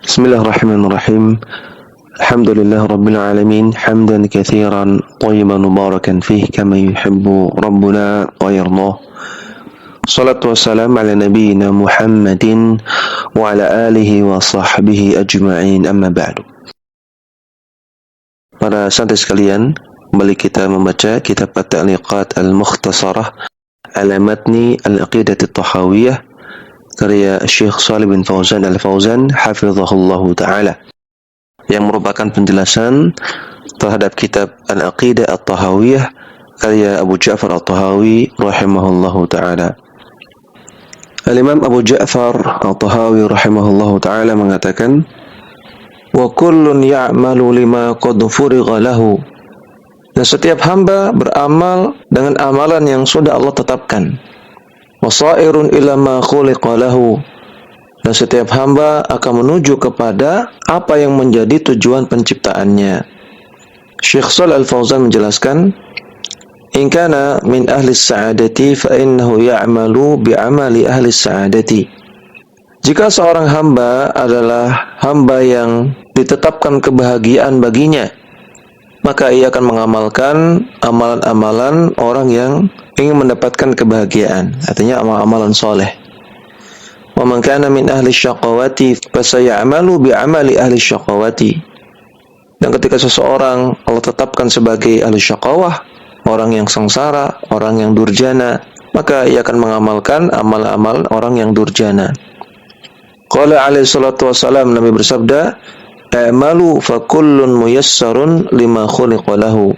Bismillahirrahmanirrahim. Alhamdulillah Rabbil Alamin. Hamdan kathiran tayyiban mubarakan fih kama yuhibbu Rabbuna wa yardah. Salatu wassalam ala nabiyyina Muhammadin wa ala alihi wa sahbihi ajma'in, amma ba'du. Para santri sekalian, kembali kita membaca kitab At-Ta'liqat Al-Mukhtasarah ala Matni Al-Aqidah At-Tahawiyah karya Syekh Shalih bin Fauzan Al-Fauzan hafizahullahu ta'ala, yang merupakan penjelasan terhadap kitab Al-Aqidah At-Tahawiyah karya Abu Ja'far At-Tahawi rahimahullahu ta'ala. Al-Imam Abu Ja'far At-Tahawi rahimahullahu ta'ala mengatakan, wa kullun ya'malu lima qad furigha lahu, dan setiap hamba beramal dengan amalan yang sudah Allah tetapkan. Wasairun ila ma khuliqa lahu, dan setiap hamba akan menuju kepada apa yang menjadi tujuan penciptaannya. Syekh Shalih Al-Fauzan menjelaskan, in kana min ahli sa'adati fa innahu ya'malu bi'amali ahli sa'adati. Jika seorang hamba adalah hamba yang ditetapkan kebahagiaan baginya, maka ia akan mengamalkan amalan-amalan orang yang ingin mendapatkan kebahagiaan, artinya amalan soleh. Wa man kana min ahli syaqawati fasayamalu bi'amali ahli syaqawati. Dan ketika seseorang Allah tetapkan sebagai ahli syaqawah, orang yang sengsara, orang yang durjana, maka ia akan mengamalkan amal-amal orang yang durjana. Qala alaihi salatu wassalam, Nabi bersabda, "A'malu fa kullun muyassarun lima khuliqa lahu."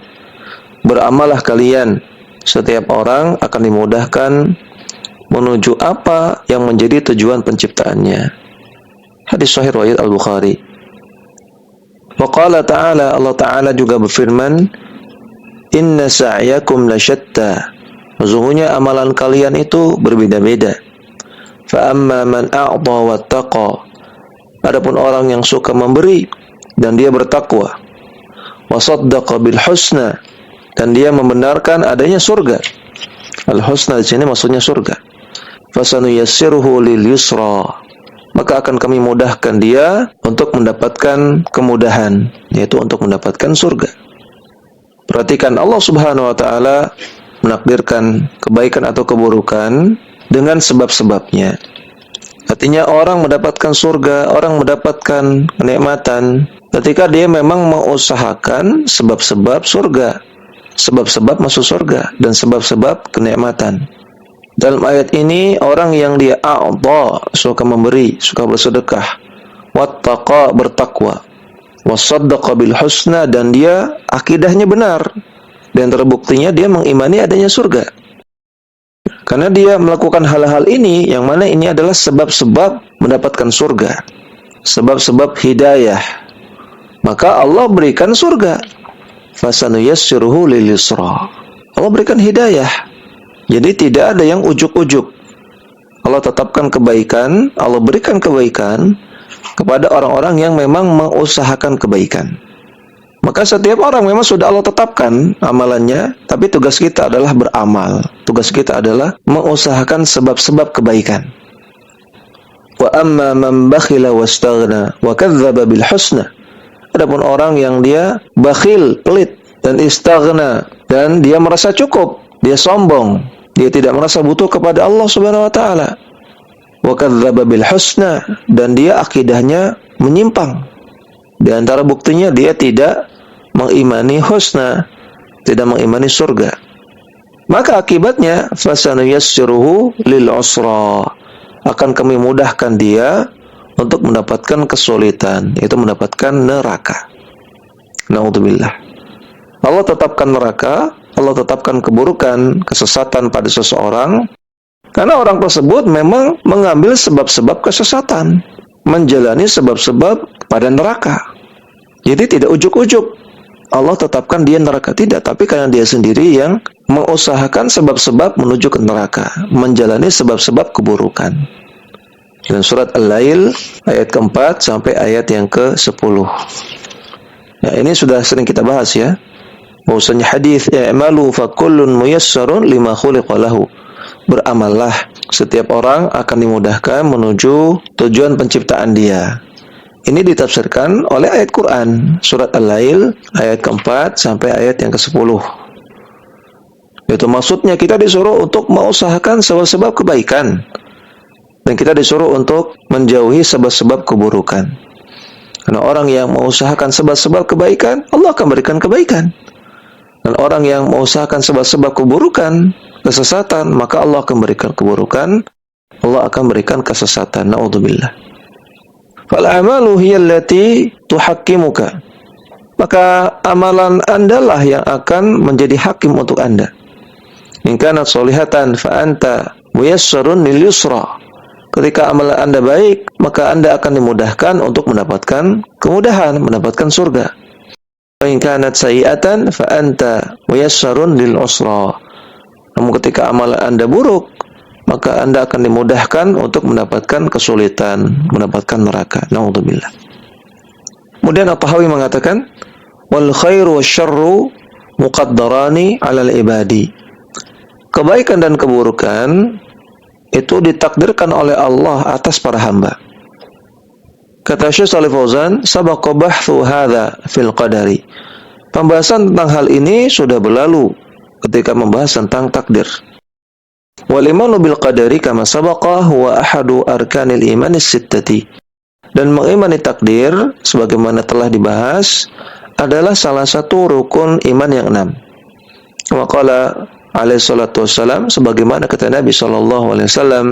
Beramallah kalian, setiap orang akan dimudahkan menuju apa yang menjadi tujuan penciptaannya. Hadis sahih riwayat Al-Bukhari. Wa qala ta'ala, Allah Ta'ala juga berfirman, inna sa'yakum lasyatta, sesungguhnya amalan kalian itu berbeda-beda. Fa amma man a'ta wattaqa, adapun orang yang suka memberi dan dia bertakwa, wa saddaqa bil husna, dan dia membenarkan adanya surga. Al-husna di sini maksudnya surga. Fasanuyassiruhu lil yusra, maka akan kami mudahkan dia untuk mendapatkan kemudahan, yaitu untuk mendapatkan surga. Perhatikan, Allah Subhanahu wa taala menakdirkan kebaikan atau keburukan dengan sebab-sebabnya. Artinya orang mendapatkan surga, orang mendapatkan kenikmatan ketika dia memang mengusahakan sebab-sebab surga, sebab-sebab masuk surga, dan sebab-sebab kenikmatan. Dalam ayat ini, orang yang dia a'ta, suka memberi, suka bersedekah, wattaqa, bertakwa, wasaddaqa bil husna, dan dia akidahnya benar, dan terbuktinya dia mengimani adanya surga. Karena dia melakukan hal-hal ini, yang mana ini adalah sebab-sebab mendapatkan surga, sebab-sebab hidayah, maka Allah berikan surga. Fasanuyassiruhu lil yusra, Allah berikan hidayah. Jadi tidak ada yang ujuk-ujuk. Allah tetapkan kebaikan, Allah berikan kebaikan kepada orang-orang yang memang mengusahakan kebaikan. Maka setiap orang memang sudah Allah tetapkan amalannya, tapi tugas kita adalah beramal. Tugas kita adalah mengusahakan sebab-sebab kebaikan. Wa amma man bakhila wastaghna wa kadzdzaba bil husna, adapun orang yang dia bakhil, pelit, dan istaghna, dan dia merasa cukup, dia sombong, dia tidak merasa butuh kepada Allah Subhanahu wa taala. Wa kadzdzaba bil husna, dan dia akidahnya menyimpang. Di antara buktinya dia tidak mengimani husna, tidak mengimani surga. Maka akibatnya fasanuyassiruhu lil usra, akan kami mudahkan dia untuk mendapatkan kesulitan, yaitu mendapatkan neraka. Naudzubillah. Allah tetapkan neraka, Allah tetapkan keburukan, kesesatan pada seseorang, karena orang tersebut memang mengambil sebab-sebab kesesatan, menjalani sebab-sebab pada neraka. Jadi tidak ujuk-ujuk Allah tetapkan dia neraka, tidak, tapi karena dia sendiri yang mengusahakan sebab-sebab menuju ke neraka, menjalani sebab-sebab keburukan. Dan surat Al-Lail ayat keempat sampai ayat yang ke-10. Ya, ini sudah sering kita bahas ya. Bahwasanya hadis i'malu fa kullun muyassarun lima khuliqa lahu. Beramallah, setiap orang akan dimudahkan menuju tujuan penciptaan dia. Ini ditafsirkan oleh ayat Quran, surat Al-Lail ayat keempat sampai ayat yang ke-10. Itu maksudnya kita disuruh untuk mengusahakan sebab-sebab kebaikan, dan kita disuruh untuk menjauhi sebab-sebab keburukan. Karena orang yang mengusahakan sebab-sebab kebaikan, Allah akan berikan kebaikan. Dan orang yang mengusahakan sebab-sebab keburukan, kesesatan, maka Allah akan berikan keburukan, Allah akan berikan kesesatan. Na'udzubillah. Fal-amalu hiya allati tuhakkimuka. Maka amalan Anda lah yang akan menjadi hakim untuk Anda. In kanat sholihatan fa anta muyassarun lil yusra. Ketika amalan Anda baik, maka Anda akan dimudahkan untuk mendapatkan kemudahan, mendapatkan surga. Wa in kanat sayyi'atan fa anta muyassarun lil usra. Namun ketika amalan Anda buruk, maka Anda akan dimudahkan untuk mendapatkan kesulitan, mendapatkan neraka. Na'udzubillah. Kemudian At-Tahawi mengatakan, wal khairu wasyarru muqaddarani 'alal ibadi. Kebaikan dan keburukan itu ditakdirkan oleh Allah atas para hamba. Kata Syekh Shalih Fauzan, sabaqa bahthu hadza fil qadari. Pembahasan tentang hal ini sudah berlalu ketika membahas tentang takdir. Wal imanu bil qadari kama sabaqa huwa ahadu arkanil imani sittati. Dan mengimani takdir sebagaimana telah dibahas adalah salah satu rukun iman yang 6. Kama qala alaihi salatu wassalam, sebagaimana kata Nabi sallallahu alaihi wasallam,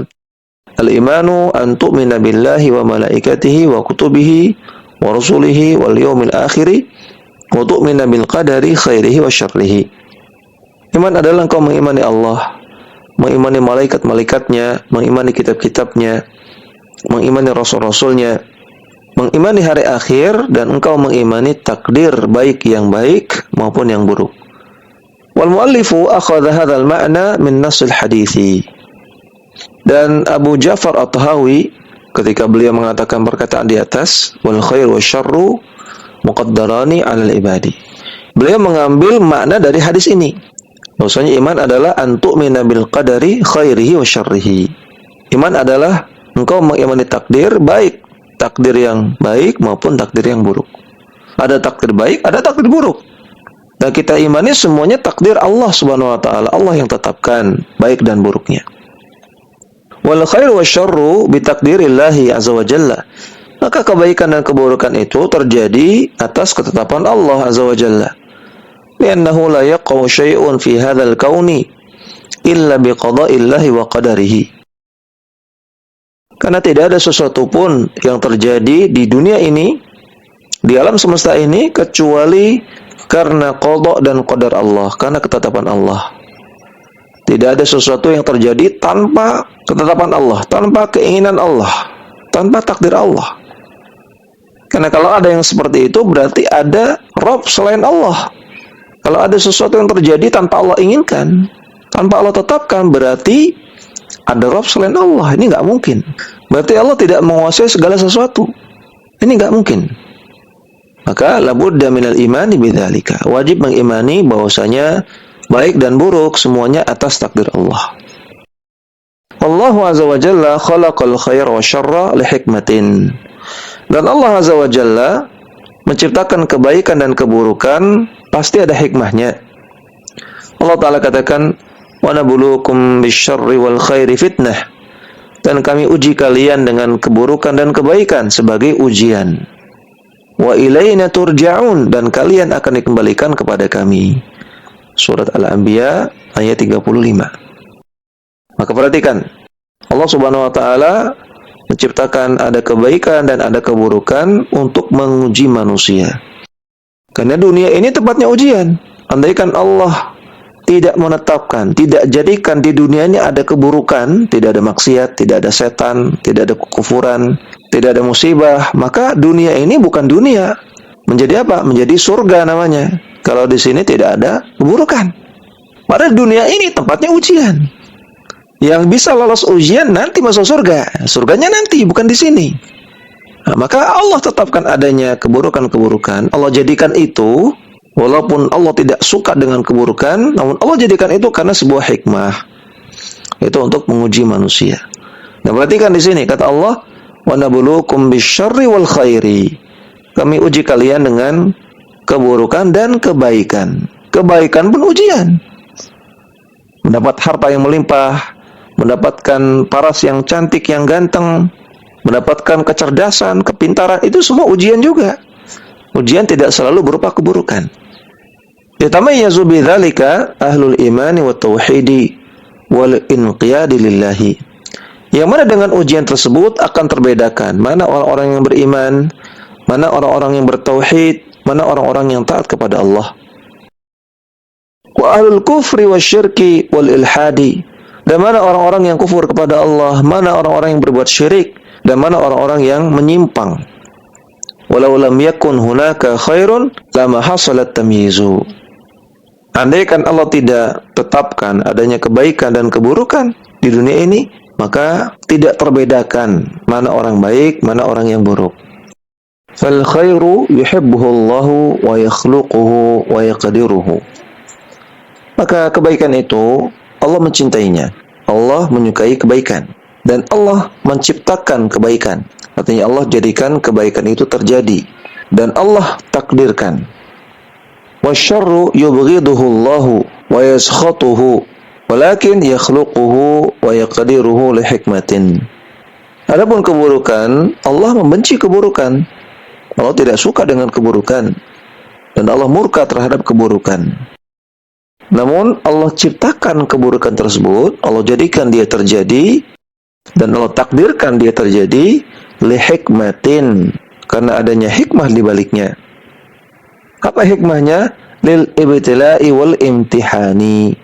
al-imanu an tu'mina billahi wa malaikatihi wa kutubihi wa rusulihi wal yawmil akhir wa tu'mina bil qadari khairihi wa syarrihi. Iman adalah engkau mengimani Allah, mengimani malaikat-malaikatnya, mengimani kitab-kitabnya, mengimani rasul-rasulnya, mengimani hari akhir, dan engkau mengimani takdir baik yang baik maupun yang buruk. Wal muallifu akhadha hadzal ma'na min nassil hadithi. Dan Abu Ja'far At-Tahawi ketika beliau mengatakan perkataan di atas, wal khair wasyarru muqaddarani 'alal ibadi, beliau mengambil makna dari hadis ini. Maksudnya iman adalah an tu'mina bil qadari khairihi wa syarrihi. Iman adalah engkau mengimani takdir baik, takdir yang baik maupun takdir yang buruk. Ada takdir baik, ada takdir buruk. Dan kita imani semuanya takdir Allah Subhanahu wa taala, Allah yang tetapkan baik dan buruknya. Wal khairu wasyarru bi takdirillahi azza wa jalla. Maka kebaikan dan keburukan itu terjadi atas ketetapan Allah azza wa jalla. Li'annahu la yaqau syai'un fi hadzal kauni illa bi qada'illahi wa qadarihi. Karena tidak ada sesuatu pun yang terjadi di dunia ini, di alam semesta ini, kecuali karena qada dan qadar Allah, karena ketetapan Allah. Tidak ada sesuatu yang terjadi tanpa ketetapan Allah, tanpa keinginan Allah, tanpa takdir Allah. Karena kalau ada yang seperti itu, berarti ada Rabb selain Allah. Kalau ada sesuatu yang terjadi tanpa Allah inginkan, tanpa Allah tetapkan, berarti ada Rabb selain Allah. Ini nggak mungkin. Berarti Allah tidak menguasai segala sesuatu. Ini nggak mungkin. Maka labudda minal imani bidzalika. Wajib mengimani bahwasanya baik dan buruk semuanya atas takdir Allah. Allahu azza wa jalla khalaqal khair wa syarra li hikmatin. Dan Allah azza wa jalla menciptakan kebaikan dan keburukan pasti ada hikmahnya. Allah Ta'ala katakan, wa nabluukum bisyarri wal khairi fitnah. Dan kami uji kalian dengan keburukan dan kebaikan sebagai ujian. Wa ilaina turja'un, dan kalian akan dikembalikan kepada kami. Surat Al-Anbiya ayat 35. Maka perhatikan, Allah Subhanahu wa taala menciptakan ada kebaikan dan ada keburukan untuk menguji manusia. Karena dunia ini tempatnya ujian. Andaikan Allah tidak menetapkan, tidak jadikan di dunia ini ada keburukan, tidak ada maksiat, tidak ada setan, tidak ada kekufuran, tidak ada musibah, maka dunia ini bukan dunia. Menjadi apa? Menjadi surga namanya. Kalau di sini tidak ada keburukan. Padahal dunia ini tempatnya ujian. Yang bisa lolos ujian nanti masuk surga. Surganya nanti, bukan di sini. Nah, maka Allah tetapkan adanya keburukan-keburukan. Allah jadikan itu, walaupun Allah tidak suka dengan keburukan, namun Allah jadikan itu karena sebuah hikmah. Itu untuk menguji manusia. Nah, perhatikan di sini kata Allah, wa nabluukum bisyarri wal khairi. Kami uji kalian dengan keburukan dan kebaikan. Kebaikan pun ujian. Mendapat harta yang melimpah, mendapatkan paras yang cantik, yang ganteng, mendapatkan kecerdasan, kepintaran, itu semua ujian juga. Ujian tidak selalu berupa keburukan. Yatamayyazu bidzalika ahlul imani wat tauhidi wal inqiyadi lillahi. Yang mana dengan ujian tersebut akan terbedakan mana orang-orang yang beriman, mana orang-orang yang bertauhid, mana orang-orang yang taat kepada Allah. Wa ahlul kufri wasyirki wal ilhadi. Dan mana orang-orang yang kufur kepada Allah, mana orang-orang yang berbuat syirik, dan mana orang-orang yang menyimpang. Walau lam yakun hunaka khairun lama hasalat tamyizu. Andaikan Allah tidak tetapkan adanya kebaikan dan keburukan di dunia ini, maka tidak terbedakan mana orang baik, mana orang yang buruk. Fal khairu yuhibbuhu Allahu wa yakhluquhu wa yaqdiruhu. Maka kebaikan itu Allah mencintainya. Allah menyukai kebaikan dan Allah menciptakan kebaikan. Artinya Allah jadikan kebaikan itu terjadi dan Allah takdirkan. Wasyarru yubghiduhu Allahu wa yaskhatuhu walakin yakhluquhu wa yaqdiruhu li hikmatin. Adapun keburukan, Allah membenci keburukan. Allah tidak suka dengan keburukan dan Allah murka terhadap keburukan. Namun Allah ciptakan keburukan tersebut, Allah jadikan dia terjadi dan Allah takdirkan dia terjadi li hikmatin, karena adanya hikmah di baliknya. Apa hikmahnya? Lil ibtila'i wal imtihani,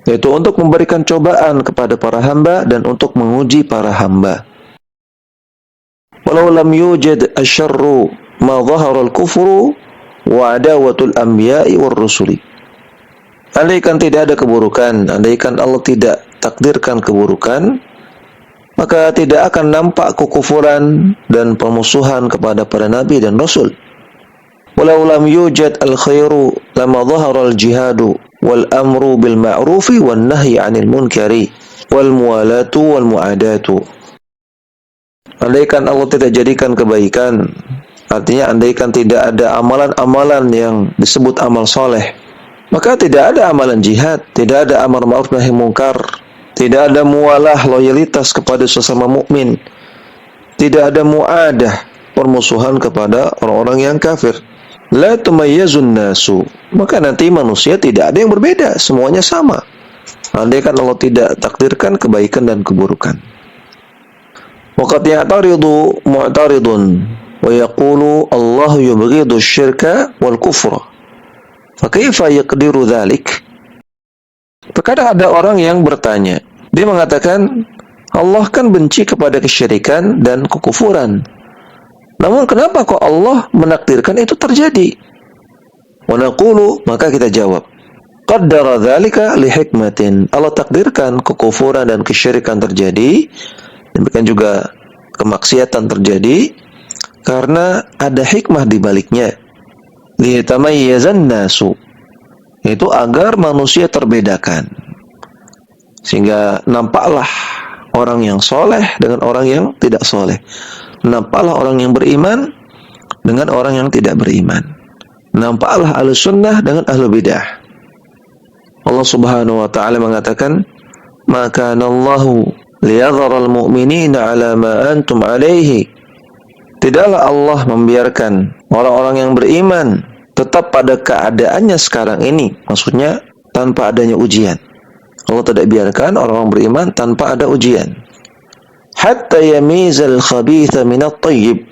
yaitu untuk memberikan cobaan kepada para hamba dan untuk menguji para hamba. Walau lam yujad asyarru ma dhahara al-kufru wa adawatul anbiya'i war rusuli. Andaikan tidak ada keburukan, andaikan Allah tidak takdirkan keburukan, maka tidak akan nampak kekufuran dan permusuhan kepada para nabi dan rasul. Walau lam yujad al-khairu lama dhahara al-jihadu wal amru bil ma'rufi wan nahyi 'anil munkari wal muwalatu wal mu'adatu. Andaikan Allah tidak jadikan kebaikan, artinya andaikan tidak ada amalan-amalan yang disebut amal soleh, maka tidak ada amalan jihad, tidak ada amar ma'ruf nahi munkar, tidak ada mualah loyalitas kepada sesama mukmin, tidak ada muadah permusuhan kepada orang-orang yang kafir. La tumayyazun nasu, maka nanti manusia tidak ada yang berbeda, semuanya sama. Andaikan Allah tidak takdirkan kebaikan dan keburukan. Waqad ya'taridu mu'taridun wa yaqulu Allahu yubghidu asy-syirka wal kufra. Fa kaifa yaqdiru dzalik? Terkadang ada orang yang bertanya, dia mengatakan Allah kan benci kepada kesyirikan dan kekufuran. Namun kenapa kok Allah menakdirkan itu terjadi? Wa naqulu, maka kita jawab, qaddara dzalika li hikmatin. Allah takdirkan kekufuran dan kesyirikan terjadi, demikian juga kemaksiatan terjadi karena ada hikmah di baliknya. Li tamayyazan nasu, yaitu agar manusia terbedakan, sehingga nampaklah orang yang soleh dengan orang yang tidak soleh, nampaklah orang yang beriman dengan orang yang tidak beriman, nampaklah ahlu sunnah dengan ahlu bidah. Allah subhanahu wa ta'ala mengatakan, ma kana Allahu liyadhara al-mu'minina ala ma antum alaihi. Tidaklah Allah membiarkan orang-orang yang beriman tetap pada keadaannya sekarang ini, maksudnya tanpa adanya ujian. Allah tidak biarkan orang-orang beriman tanpa ada ujian. Hatta yamizal khabitha minat tayyib.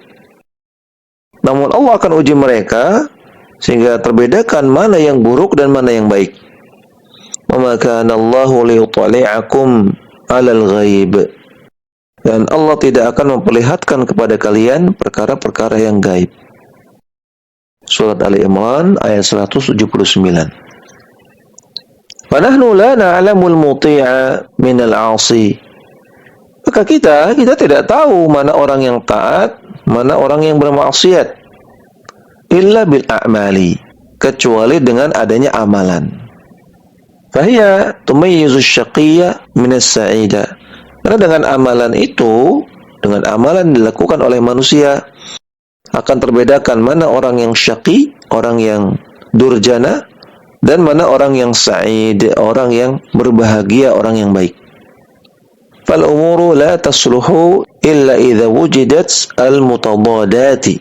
Namun Allah akan uji mereka sehingga terbedakan mana yang buruk dan mana yang baik. Wa ma kana Allahu liyutali'akum 'alal ghaib. Dan Allah tidak akan memperlihatkan kepada kalian perkara-perkara yang gaib. Surat Ali Imran ayat 179. Wa nahnu la na'lamul muti'a minal 'asi. Maka kita tidak tahu mana orang yang taat, mana orang yang bermaksiat. Illa bil a'mali, kecuali dengan adanya amalan. Fahiya tumayyizu syaqiyya minas sa'ida. Karena dengan amalan itu dengan amalan dilakukan oleh manusia, akan terbedakan mana orang yang syaqi, orang yang durjana, dan mana orang yang sa'id, orang yang berbahagia, orang yang baik. Fal umuru la tasluhu illa idza wujidat al-mutadadati.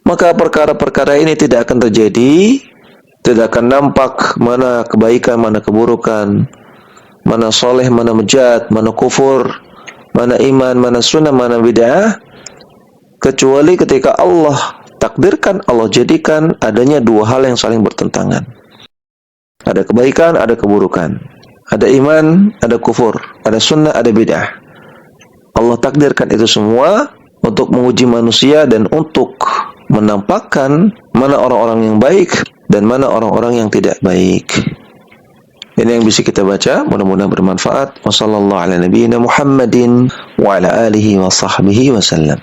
Maka perkara-perkara ini tidak akan terjadi, tidak akan nampak mana kebaikan, mana keburukan, mana soleh, mana mujad, mana kufur, mana iman, mana sunnah, mana bid'ah, kecuali ketika Allah takdirkan, Allah jadikan adanya dua hal yang saling bertentangan. Ada kebaikan, ada keburukan. Ada iman, ada kufur. Ada sunnah, ada bid'ah. Allah takdirkan itu semua untuk menguji manusia dan untuk menampakkan mana orang-orang yang baik dan mana orang-orang yang tidak baik. Ini yang bisa kita baca, mudah-mudahan bermanfaat. Wassallallahu ala nabiyyina Muhammadin wa ala alihi wa sahbihi wasallam.